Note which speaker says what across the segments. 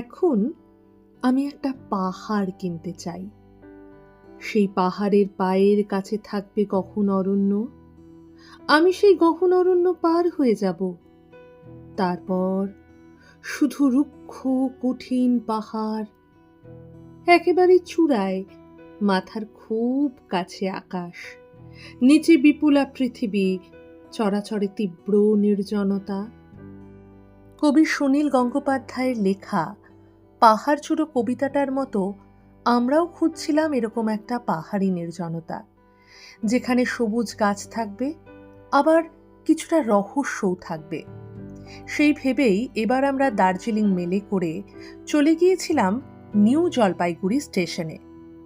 Speaker 1: এখন আমি একটা পাহাড় কিনতে চাই। সেই পাহাড়ের পায়ের কাছে থাকবে গহন অরণ্য। আমি সেই গহন অরণ্য পার হয়ে যাব। তারপর শুধু রুক্ষ কঠিন পাহাড়, একেবারে চূড়ায় মাথার খুব কাছে আকাশ, নিচে বিপুলা পৃথিবী, চরাচরে তীব্র নির্জনতা। কবি সুনীল গঙ্গোপাধ্যায়ের লেখা পাহাড় চূড়ো কবিতাটার মতো আমরাও খুঁজছিলাম এরকম একটা পাহাড়ি নির্জনতা, যেখানে সবুজ গাছ থাকবে, আবার কিছুটা রহস্যও থাকবে। সেই ভেবেই এবার আমরা দার্জিলিং মেলে করে চলে গিয়েছিলাম নিউ জলপাইগুড়ি স্টেশনে।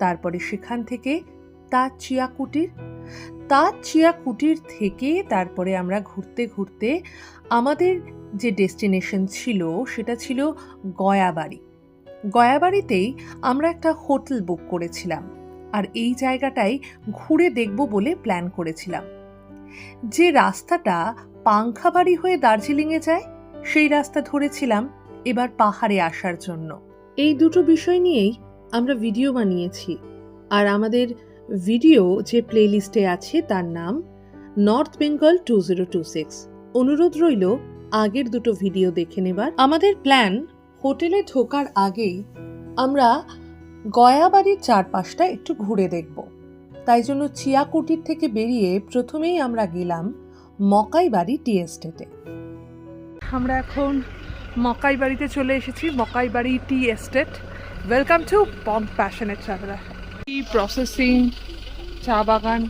Speaker 1: তারপরে সেখান থেকে তাজ চিয়া কুটির থেকে তারপরে আমরা ঘুরতে ঘুরতে আমাদের যে ডেস্টিনেশন ছিল সেটা ছিল গয়াবাড়িতেই আমরা একটা হোটেল বুক করেছিলাম, আর এই জায়গাটাই ঘুরে দেখব বলে প্ল্যান করেছিলাম। যে রাস্তাটা পাংখাবাড়ি হয়ে দার্জিলিংয়ে যায় সেই রাস্তা ধরেছিলাম এবার পাহাড়ে আসার জন্য। এই দুটো বিষয় নিয়েই আমরা ভিডিও বানিয়েছি, আর আমাদের ভিডিও যে প্লেলিস্টে আছে তার নাম নর্থ বেঙ্গল 2026। অনুরোধ রইল আগের দুটো ভিডিও দেখে নেবার। আমাদের প্ল্যান, হোটেলে ঢোকার আগেই আমরা গয়াবাড়ির চারপাশটা একটু ঘুরে দেখব। তাই জন্য চিয়া কুটির থেকে বেরিয়ে প্রথমেই আমরা গেলাম মকাইবাড়ি টি এস্টেটে। আমরা এখন মকাইবাড়িতে চলে এসেছি, Makaibari tea estate. Welcome to Bong passionate traveller. T processing, চা বাগান,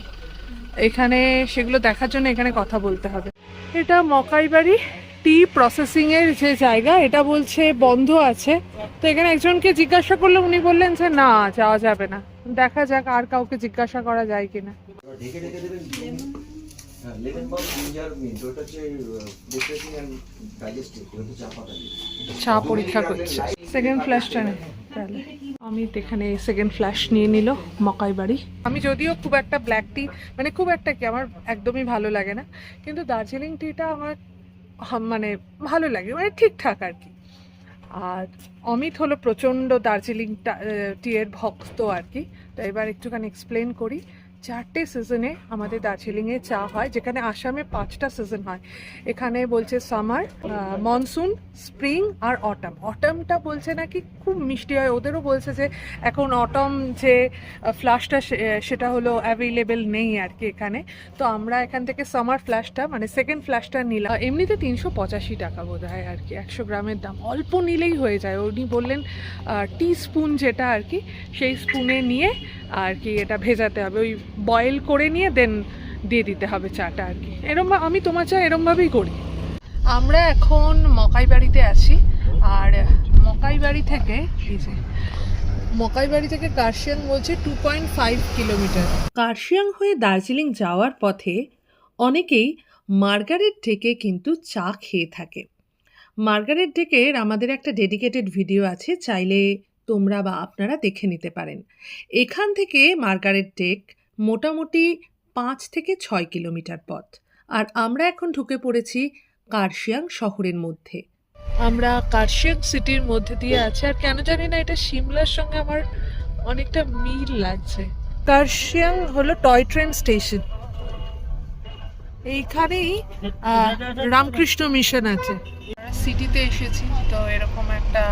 Speaker 1: এখানে সেগুলো দেখার জন্য এখানে কথা বলতে হবে। এটা মকাইবাড়ি টি প্রসেসিং এর যে জায়গা, এটা বলছে বন্ধ আছে। তো এখানে একজনকে জিজ্ঞাসা করলে উনি বললেন যে না, যাওয়া যাবে না। দেখা যাক আর কাউকে জিজ্ঞাসা করা যায় কিনা। চা পরীক্ষা করছে। সেকেন্ড ফ্ল্যাশটা নেই তাহলে। অমিত এখানে সেকেন্ড ফ্ল্যাশ নিয়ে নিল মকাইবাড়ি। আমি যদিও খুব একটা ব্ল্যাক টি, মানে খুব একটা কি আমার একদমই ভালো লাগে না, কিন্তু দার্জিলিং টিটা আমার মানে ভালো লাগে, মানে ঠিকঠাক আর কি। আর অমিত হলো প্রচণ্ড দার্জিলিং টি এর ভক্ত আর কি। তো এবার একটুখানি এক্সপ্লেন করি। 4টে সিজনে আমাদের দার্জিলিংয়ে চা হয়, যেখানে আসামে 5টা সিজন হয়। এখানে বলছে সামার, মনসুন, স্প্রিং আর অটাম। অটামটা বলছে নাকি খুব মিষ্টি হয়, ওদেরও বলছে যে এখন অটাম যে ফ্লাশটা সেটা হলো অ্যাভেলেবেল নেই আর কি এখানে। তো আমরা এখান থেকে সামার ফ্ল্যাশটা, মানে সেকেন্ড ফ্ল্যাশটা নিলাম। এমনিতে 385 টাকা বোধ হয় আর কি, 100 গ্রামের দাম। অল্প নিলেই হয়ে যায়। উনি বললেন টি স্পুন যেটা আর কি, সেই স্পুনে নিয়ে আর কি এটা ভেজাতে হবে, ওই বয়েল করে নিয়ে দেন দিয়ে দিতে হবে চাটা আর কি। এরম আমি তোমার চা এরমভাবেই করি। আমরা এখন মকাইবাড়িতে আছি, আর মকাইবাড়ি থেকে কার্শিয়াং বলছে 2.5 কিলোমিটার। কার্শিয়াং হয়ে দার্জিলিং যাওয়ার পথে অনেকেই মার্গারেট ডেকে কিন্তু চা খেয়ে থাকে। মার্গারেট ডেকের আমাদের একটা ডেডিকেটেড ভিডিও আছে, চাইলে তোমরা বা আপনারা দেখে নিতে পারেন। এখান থেকে মার্গারেট ডেক মোটামুটি 5 থেকে 6 কিলোমিটার পথ, আর আমরা এখন ঢুকে পড়েছি কার্শিয়াং শহরের মধ্যে। আমরা কার্শিয়াং সিটির মধ্যে দিয়ে আছি, আর কেন জানি না এটা সিমলার সঙ্গে আমার অনেকটা মিল লাগছে। কার্শিয়াং হলো টয় ট্রেন স্টেশন, এইখানেই রামকৃষ্ণ মিশন আছে। সিটিতে এসেছি তো এরকম একটা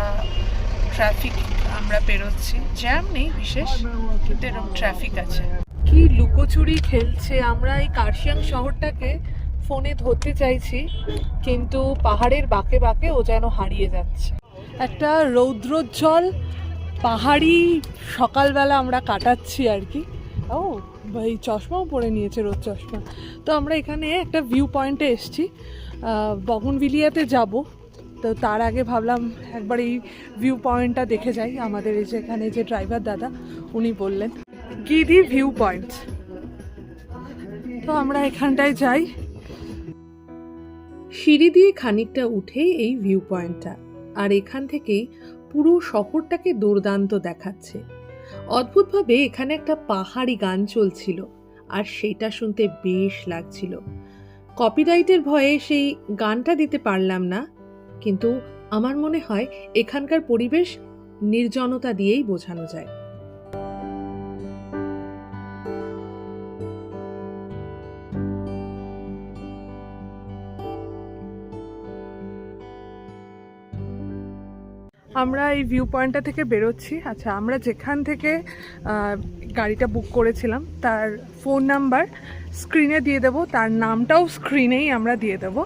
Speaker 1: ট্রাফিক আমরা পেরোচ্ছি, জ্যাম নেই বিশেষ, কিন্তু এরকম ট্রাফিক আছে। কি লুকোচুরি খেলছে। আমরা এই কার্শিয়াং শহরটাকে ফোনে ধরতে চাইছি, কিন্তু পাহাড়ের বাঁকে বাঁকে ও যেন হারিয়ে যাচ্ছে। একটা রৌদ্রোজ্জ্বল পাহাড়ি সকালবেলা আমরা কাটাচ্ছি আর কি। ও ভাই, চশমাও পরে নিয়েছে, রোদ চশমা। তো আমরা এখানে একটা ভিউ পয়েন্টে এসেছি, বগনভিলিয়াতে যাব। তো তার আগে ভাবলাম একবার এই ভিউ পয়েন্টটা দেখে যাই। আমাদের এই যে এখানে যে ড্রাইভার দাদা উনি বললেন গিদি ভিউ পয়েন্ট, তো আমরা এখানটায় যাই। সিঁড়ি দিয়ে খানিকটা উঠেই এই ভিউ পয়েন্টটা, আর এখান থেকেই পুরো শহরটাকে দুর্দান্ত দেখাচ্ছে। অদ্ভুতভাবে এখানে একটা পাহাড়ি গান চলছিল, আর সেটা শুনতে বেশ লাগছিল। কপিরাইটের ভয়ে সেই গানটা দিতে পারলাম না, কিন্তু আমার মনে হয় এখানকার পরিবেশ নির্জনতা দিয়েই বোঝানো যায়। আমরা এই ভিউ পয়েন্টটা থেকে বেরোচ্ছি। আচ্ছা, আমরা যেখান থেকে গাড়িটা বুক করেছিলাম তার ফোন নাম্বার স্ক্রিনে দিয়ে দেবো, তার নামটাও স্ক্রিনেই আমরা দিয়ে দেবো।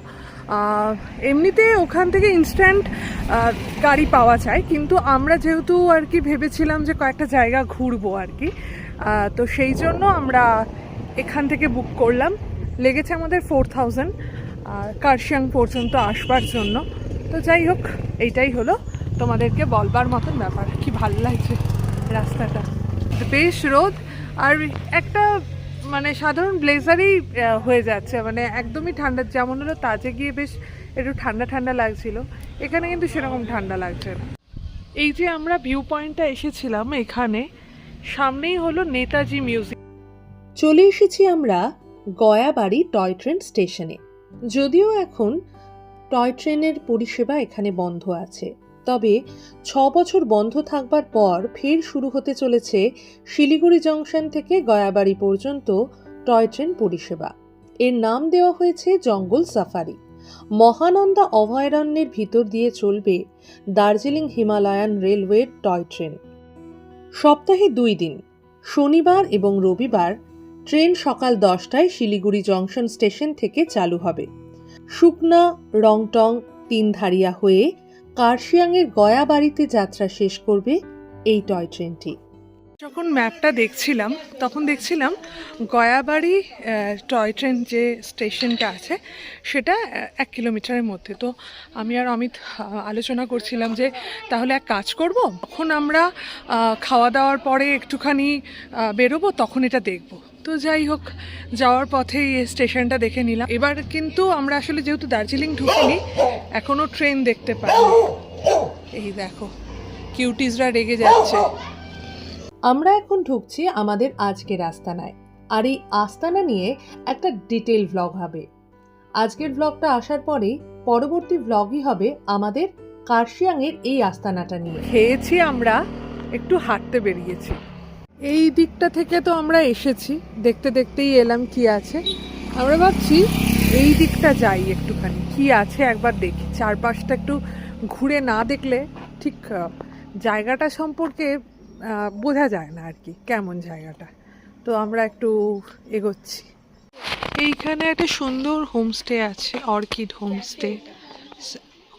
Speaker 1: এমনিতে ওখান থেকে ইনস্ট্যান্ট গাড়ি পাওয়া যায়, কিন্তু আমরা যেহেতু আর কি ভেবেছিলাম যে কয়েকটা জায়গা ঘুরবো আর কি, তো সেই জন্য আমরা এখান থেকে বুক করলাম। লেগেছে আমাদের 4000 কার্শিয়াং পর্যন্ত আসবার জন্য। তো যাই হোক, এইটাই হলো তোমাদেরকে বলবার মতন ব্যাপার। কি ভালো লাগছে রাস্তাটা, বেশ রোদ, আর একটা মানে সাধারণ ব্লেজারই হয়ে যাচ্ছে, মানে একদমই ঠান্ডা। যেমন হলো তাজে গিয়ে বেশ একটু ঠান্ডা ঠান্ডা লাগছিল, এখানে কিন্তু সেরকম ঠান্ডা লাগছে না। এই যে আমরা ভিউ পয়েন্টটা এসেছিলাম, এখানে সামনেই হলো নেতাজি মিউজিয়াম। চলে এসেছি আমরা গয়াবাড়ি টয় ট্রেন স্টেশনে। যদিও এখন টয় ট্রেনের পরিষেবা এখানে বন্ধ আছে, তবে 6 বছর বন্ধ থাকবার পর ফের শুরু হতে চলেছে শিলিগুড়ি জংশন থেকে গয়াবাড়ি পর্যন্ত টয় ট্রেন পরিষেবা। এর নাম দেওয়া হয়েছে জঙ্গল সাফারি। মহানন্দা অভয়ারণ্যের ভিতর দিয়ে চলবে দার্জিলিং হিমালয়ান রেলওয়ের টয় ট্রেন। সপ্তাহে 2 দিন, শনিবার এবং রবিবার ট্রেন সকাল 10টায় শিলিগুড়ি জংশন স্টেশন থেকে চালু হবে। শুকনা, রংটং, তিনধারিয়া হয়ে কার্শিয়াংয়ের গয়াবাড়িতে যাত্রা শেষ করবে এই টয় ট্রেনটি। যখন ম্যাপটা দেখছিলাম তখন দেখছিলাম গয়াবাড়ি টয় ট্রেন যে স্টেশনটা আছে সেটা 1 কিলোমিটারের মধ্যে। তো আমি আর অমিত আলোচনা করছিলাম যে তাহলে এক কাজ করব, তখন আমরা খাওয়া দাওয়ার পরে একটুখানি বেরোবো, তখন এটা দেখব। তো যাই হোক, যাওয়ার পথেই স্টেশনটা দেখে নিলাম। এবার কিন্তু আমরা আসলে যেহেতু দার্জিলিং ঢুকিনি, এখনো ট্রেন দেখতে পাইনি। এই দেখো, কিউটিজরা রেগে যাচ্ছে। আমরা এখন ঢুকছি আমাদের আজকের আস্তানায়, আর এই আস্তানা নিয়ে একটা ডিটেল ভ্লগ হবে। আজকের ভ্লগটা আসার পরে পরবর্তী ভ্লগই হবে আমাদের কার্শিয়াংয়ের এই আস্তানাটা নিয়ে। খেয়েছি, আমরা একটু হাঁটতে বেরিয়েছি। এই দিকটা থেকে তো আমরা এসেছি, দেখতে দেখতেই এলাম কি আছে। আমরা ভাবছি এই দিকটা যাই, একটুখানি কি আছে একবার দেখি। চারপাশটা একটু ঘুরে না দেখলে ঠিক জায়গাটা সম্পর্কে বোঝা যায় না আর কি, কেমন জায়গাটা। তো আমরা একটু এগোচ্ছি। এইখানে একটা সুন্দর হোমস্টে আছে, অর্কিড হোমস্টে।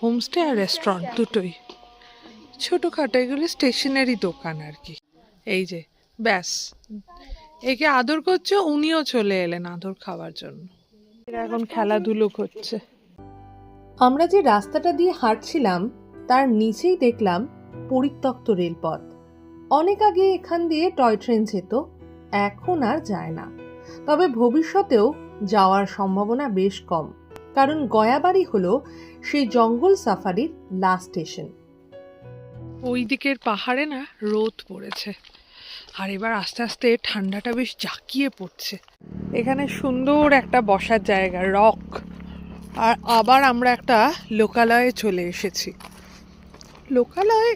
Speaker 1: হোমস্টে আর রেস্টুরেন্ট দুটোই, ছোটোখাটো এগুলো স্টেশনারি দোকান আর কি। এই যে ব্যাস, একে আদর করছে, উনিও চলে এলেন আদর খাওয়ার জন্য। এরা এখন খেলাধুলো করছে। আমরা যে রাস্তাটা দিয়ে হাঁটছিলাম তার নিচেই দেখলাম পরিত্যক্ত রেলপথ। অনেক আগে এখান দিয়ে টয় ট্রেন যেত, এখন আর যায় না। তবে ভবিষ্যতেও যাওয়ার সম্ভাবনা বেশ কম, কারণ গয়াবাড়ি হলো সেই জঙ্গল সাফারির লাস্ট স্টেশন। ওই দিকের পাহাড়ে না রোদ পড়েছে, আর এবার আস্তে আস্তে ঠান্ডাটা বেশ জাঁকিয়ে পড়ছে। এখানে সুন্দর একটা বসার জায়গা, রক। আর আবার আমরা একটা লোকালয়ে চলে এসেছি। লোকালয়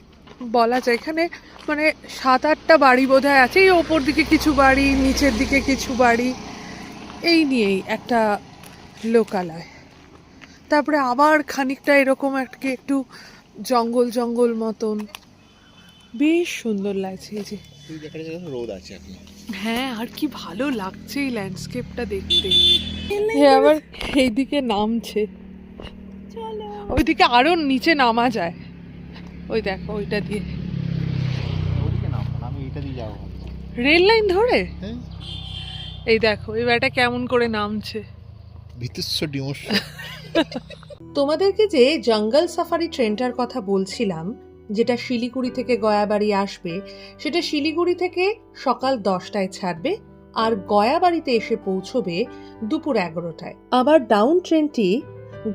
Speaker 1: বলা যায়, এখানে মানে 7-8টা বাড়ি বোধহয় আছে। এই ওপর দিকে কিছু বাড়ি, নিচের দিকে কিছু বাড়ি, এই নিয়েই একটা লোকালয়। তারপরে আবার খানিকটা এরকম একটু জঙ্গল জঙ্গল মতন, বেশ সুন্দর লাগছে। এই যে রোদ আছে, হ্যাঁ, আর কি ভালো লাগছে এই ল্যান্ডস্কেপটা দেখতে। আবার এইদিকে নামছে, ওইদিকে আরো নিচে নামা যায়। ওই দেখো, ওইটা দিয়ে রেল লাইন ধরে। এই দেখো এবার এটা কেমন করে নামছে। তোমাদেরকে যে জঙ্গল সাফারি ট্রেনটার কথা বলছিলাম, যেটা শিলিগুড়ি থেকে গয়াবাড়ি আসবে, সেটা শিলিগুড়ি থেকে সকাল 10টায় ছাড়বে আর গয়াবাড়িতে এসে পৌঁছবে দুপুর 11টায়। আবার ডাউন ট্রেনটি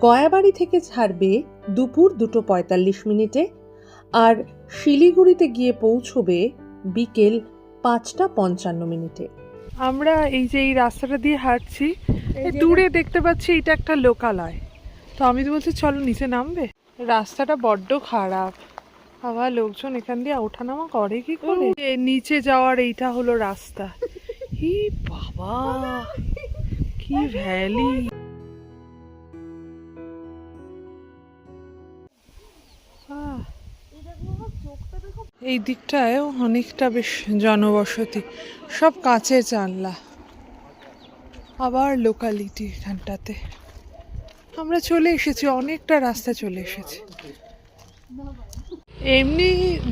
Speaker 1: গয়াবাড়ি থেকে ছাড়বে দুপুর 2:45 আর শিলিগুড়িতে গিয়ে পৌঁছবে বিকেল 5:55। আমরা এই যে এই রাস্তাটা দিয়ে হাঁটছি, দূরে দেখতে পাচ্ছি এটা একটা লোকালয়। তো আমি তো বলছি চলো নিচে নামবে। রাস্তাটা বড্ড খারাপ, আবার লোকজন এখান দিয়ে ওঠানামা করে কি করে? নিচে যাওয়ার এইটা হলো রাস্তা। ই বাবা, কি ভ্যালি! এই দিকটায় অনেকটা বেশ জনবসতি, সব কাঁচের জানলা, আবার লোকালিটি এখানটাতে। আমরা চলে এসেছি, অনেকটা রাস্তা চলে এসেছি। এমনি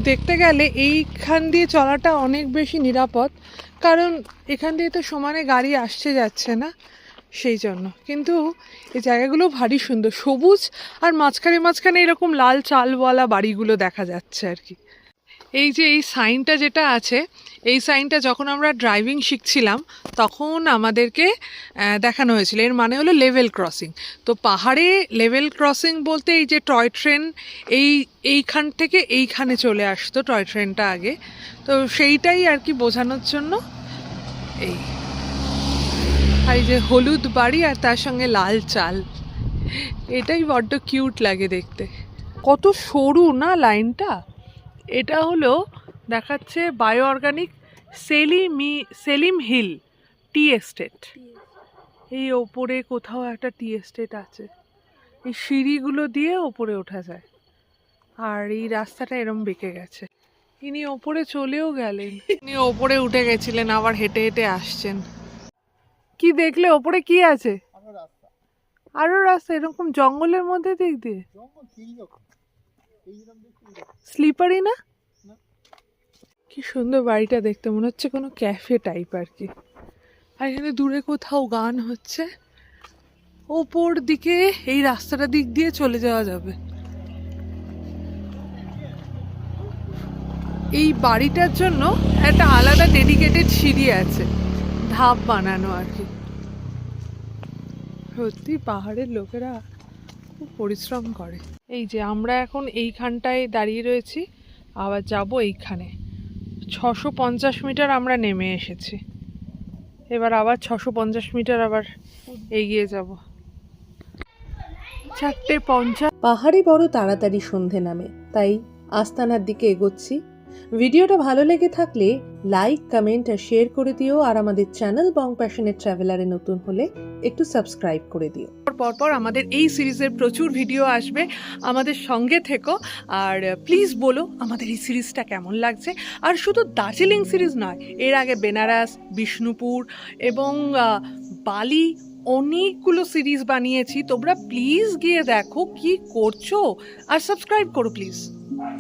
Speaker 1: দেখতে গেলে এইখান দিয়ে চলাটা অনেক বেশি নিরাপদ, কারণ এখান দিয়ে তো সমানে গাড়ি আসছে যাচ্ছে না, সেই জন্য। কিন্তু এই জায়গাগুলো ভারী সুন্দর, সবুজ, আর মাঝখানে মাঝখানে এরকম লাল চালওয়ালা বাড়িগুলো দেখা যাচ্ছে আর কি। এই যে এই সাইনটা যেটা আছে, এই সাইনটা যখন আমরা ড্রাইভিং শিখছিলাম তখন আমাদেরকে দেখানো হয়েছিল। এর মানে হলো লেভেল ক্রসিং। তো পাহাড়ে লেভেল ক্রসিং বলতে এই যে টয় ট্রেন এইখান থেকে এইখানে চলে আসতো টয় ট্রেনটা আগে, তো সেইটাই আর কি বোঝানোর জন্য। এই আর এই যে হলুদ বাড়ি আর তার সঙ্গে লাল চাল, এটাই বড্ড কিউট লাগে দেখতে। কত সরু না লাইনটা! এটা হলো দেখাচ্ছে bio organic Selim hill tea estate. এই ওপরে কোথাও একটা টি এস্টেট আছে, এই সিঁড়িগুলো দিয়ে ওপরে ওঠা যায়, আর এই রাস্তাটা এরম বেঁকে গেছে। ইনি ওপরে চলেও গেলেন, ইনি ওপরে উঠে গেছিলেন, আবার হেঁটে হেঁটে আসছেন। কি দেখলে ওপরে কি আছে? আরো রাস্তা এরকম জঙ্গলের মধ্যে দিক দিয়ে, স্লিপারি না? কি সুন্দর বাড়িটা দেখতে, মনে হচ্ছে কোনো ক্যাফে টাইপ আর কি। আর এখানে দূরে কোথাও গান হচ্ছে। ওপর দিকে এই রাস্তাটা দিক দিয়ে চলে যাওয়া যাবে। এই বাড়িটার জন্য একটা আলাদা ডেডিকেটেড সিঁড়ি আছে, ধাপ বানানো আর কি। সত্যি পাহাড়ের লোকেরা খুব পরিশ্রম করে। এই যে আমরা এখন এইখানটায় দাঁড়িয়ে রয়েছি, আবার যাব এইখানে। 650 মিটার আমরা নেমে এসেছি, এবার আবার 650 মিটার আবার এগিয়ে যাব। 4:50।
Speaker 2: পাহাড়ে বড় তাড়াতাড়ি সন্ধে নামে, তাই আস্তানার দিকে এগোচ্ছি। ভিডিওটা ভালো লেগে থাকলে লাইক, কমেন্ট আর শেয়ার করে দিও, আর আমাদের চ্যানেল বং প্যাশনেট ট্রাভেলারে নতুন হলে একটু সাবস্ক্রাইব করে দিও।
Speaker 1: পরপর আমাদের এই সিরিজের প্রচুর ভিডিও আসবে, আমাদের সঙ্গে থেকো। আর প্লিজ বলো আমাদের এই সিরিজটা কেমন লাগছে। আর শুধু দার্জিলিং সিরিজ নয়, এর আগে বেনারস, বিষ্ণুপুর এবং বালি অনেকগুলো সিরিজ বানিয়েছি। তোমরা প্লিজ গিয়ে দেখো কি করছো, আর সাবস্ক্রাইব করো প্লিজ।